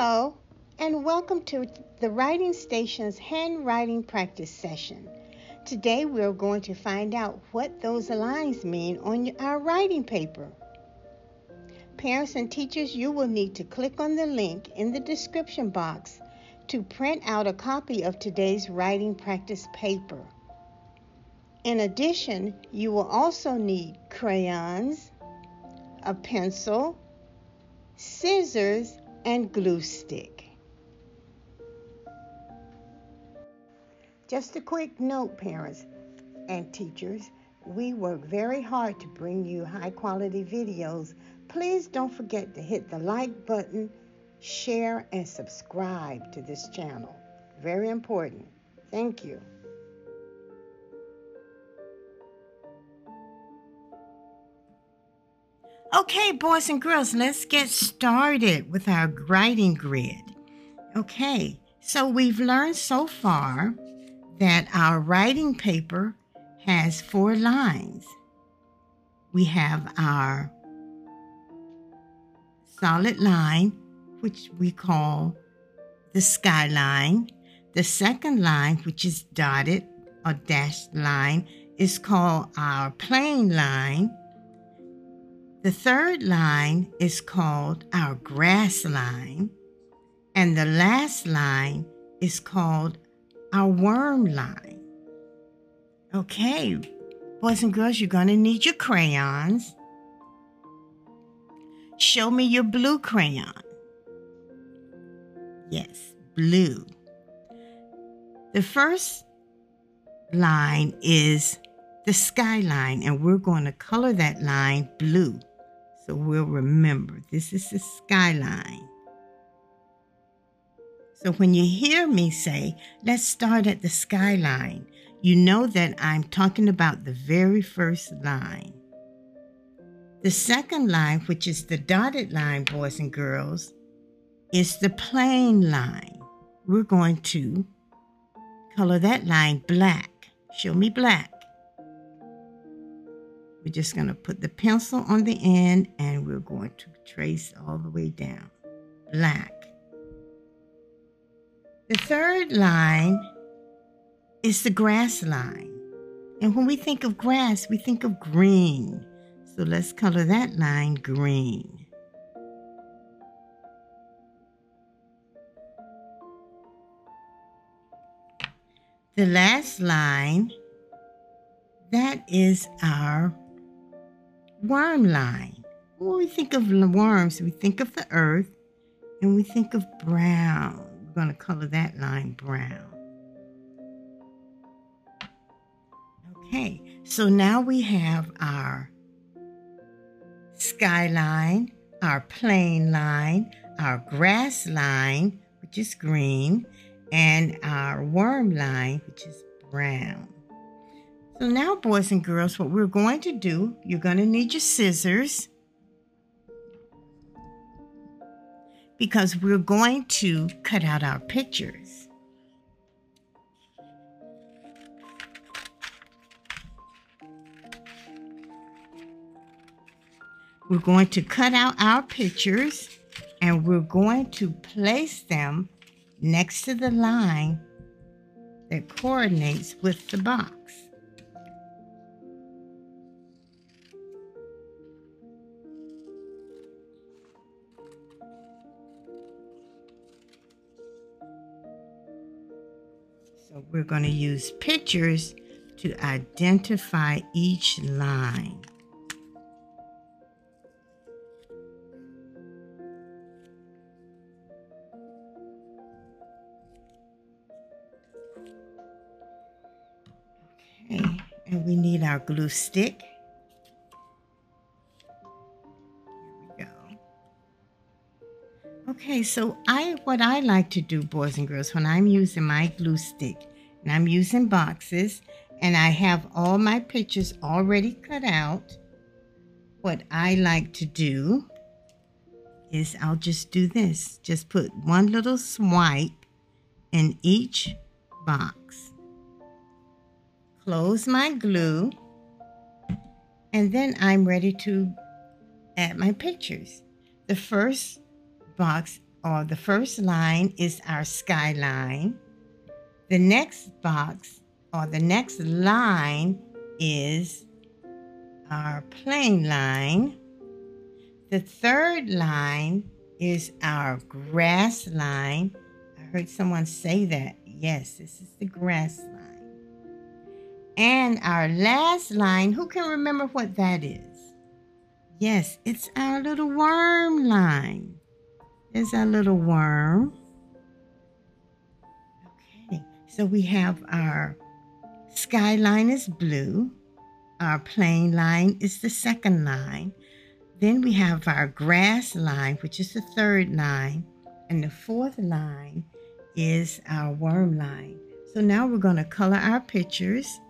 Hello, and welcome to the Writing Station's handwriting practice session. Today we're going to find out what those lines mean on our writing paper. Parents and teachers, you will need to click on the link in the description box to print out a copy of today's writing practice paper. In addition, you will also need crayons, a pencil, scissors, and glue stick. Just a quick note, parents and teachers, we work very hard to bring you high quality videos. Please don't forget to hit the like button, share, and subscribe to this channel. Very important. Thank you. Okay, boys and girls, let's get started with our writing grid. Okay, so we've learned so far that our writing paper has 4 lines. We have our solid line, which we call the skyline. The second line, which is dotted or dashed line, is called our plain line. The third line is called our grass line, and the last line is called our worm line. Okay, boys and girls, you're going to need your crayons. Show me your blue crayon. Yes, blue. The first line is the skyline, and we're going to color that line blue. So we'll remember, this is the skyline. So when you hear me say, let's start at the skyline, you know that I'm talking about the very first line. The second line, which is the dotted line, boys and girls, is the plain line. We're going to color that line black. Show me black. We're just going to put the pencil on the end and we're going to trace all the way down. Black. The third line is the grass line. And when we think of grass, we think of green. So let's color that line green. The last line, that is our worm line. When we think of worms, we think of the earth and we think of brown. We're going to color that line brown. Okay, so now we have our skyline, our plain line, our grass line, which is green, and our worm line, which is brown. So now, boys and girls, what we're going to do, you're going to need your scissors because we're going to cut out our pictures. We're going to cut out our pictures and we're going to place them next to the line that coordinates with the box. So we're going to use pictures to identify each line. Okay, and we need our glue stick. Here we go. Okay, so what I like to do, boys and girls, when I'm using my glue stick, and I'm using boxes, and I have all my pictures already cut out, what I like to do is I'll just do this. Just put one little swipe in each box. Close my glue, and then I'm ready to add my pictures. The first box or the first line is our skyline. The next box or the next line is our plane line. The third line is our grass line. I heard someone say that. Yes, this is the grass line. And our last line, who can remember what that is? Yes, it's our little worm line. There's our little worm. Okay, so we have our skyline is blue. Our plane line is the second line. Then we have our grass line, which is the third line. And the fourth line is our worm line. So now we're going to color our pictures.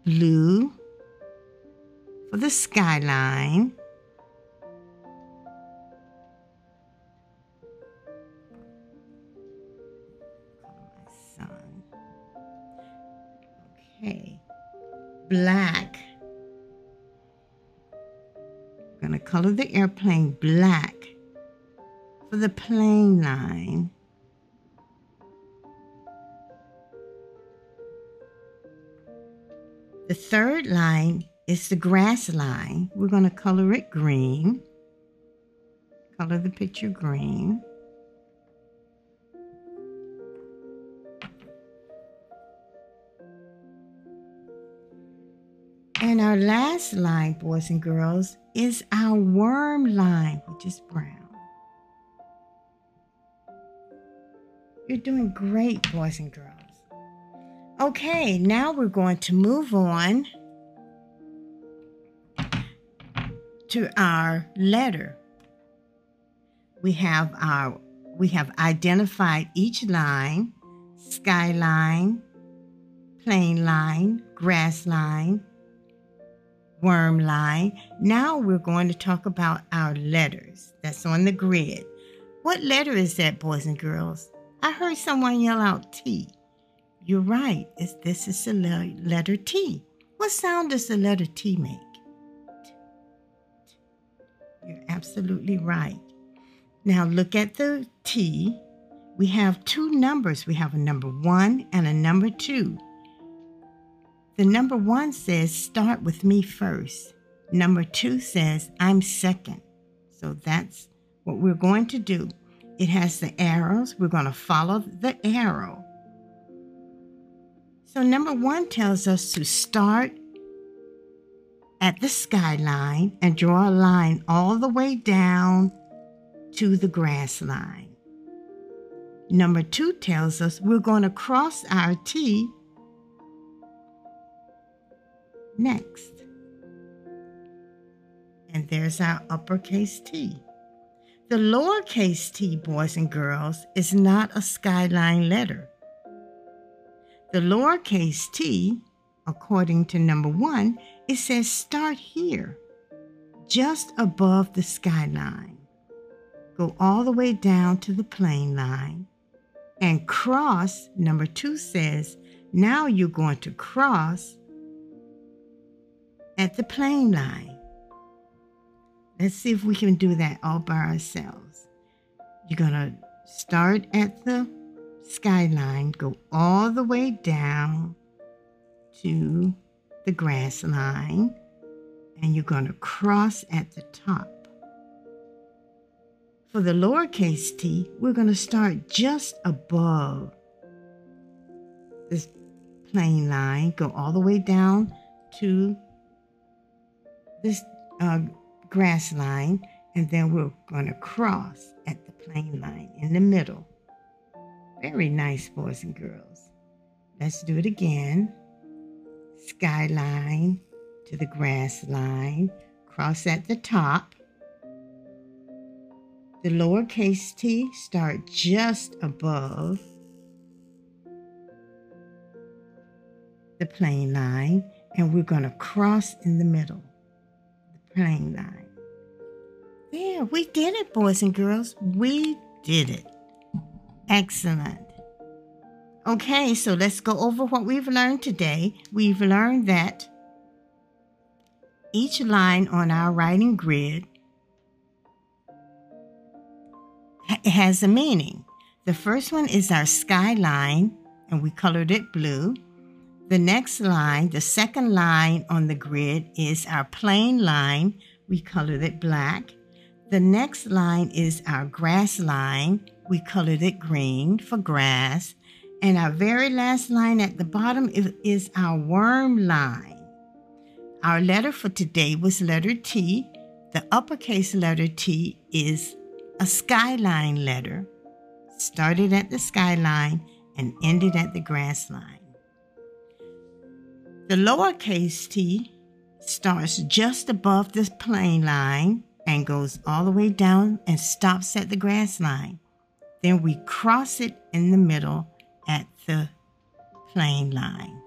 Blue for the skyline. My son. Okay. Black. I'm going to color the airplane black for the plane line. The third line is the grass line. We're going to color it green. Color the picture green. And our last line, boys and girls, is our worm line, which is brown. You're doing great, boys and girls. Okay, now we're going to move on to our letter. We have identified each line: skyline, plane line, grass line, worm line. Now we're going to talk about our letters that's on the grid. What letter is that, boys and girls? I heard someone yell out T. You're right. This is the letter T. What sound does the letter T make? You're absolutely right. Now look at the T. We have two numbers. We have a number 1 and a number 2. The number 1 says, start with me first. Number 2 says, I'm second. So that's what we're going to do. It has the arrows. We're going to follow the arrow. So number 1 tells us to start at the skyline and draw a line all the way down to the grass line. Number 2 tells us we're going to cross our T next. And there's our uppercase T. The lowercase t, boys and girls, is not a skyline letter. The lowercase t, according to number 1, it says start here, just above the skyline. Go all the way down to the plane line and cross. Number 2 says, now you're going to cross at the plane line. Let's see if we can do that all by ourselves. You're going to start at the skyline, go all the way down to the grass line, and you're going to cross at the top. For the lowercase t, we're going to start just above this plane line, go all the way down to this grass line, and then we're going to cross at the plane line in the middle. Very nice, boys and girls. Let's do it again. Skyline to the grass line, cross at the top. The lowercase t, start just above the plane line, and we're going to cross in the middle, the plane line. There, we did it, boys and girls. We did it. Excellent. Okay, so let's go over what we've learned today. We've learned that each line on our writing grid it has a meaning. The first one is our skyline, and we colored it blue. The next line, the second line on the grid, is our plane line. We colored it black. The next line is our grass line. We colored it green for grass. And our very last line at the bottom is our worm line. Our letter for today was letter T. The uppercase letter T is a skyline letter. Started at the skyline and ended at the grass line. The lowercase t starts just above the plane line and goes all the way down and stops at the grass line. Then we cross it in the middle at the plane line.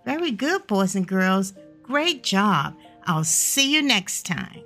Very good, boys and girls. Great job. I'll see you next time.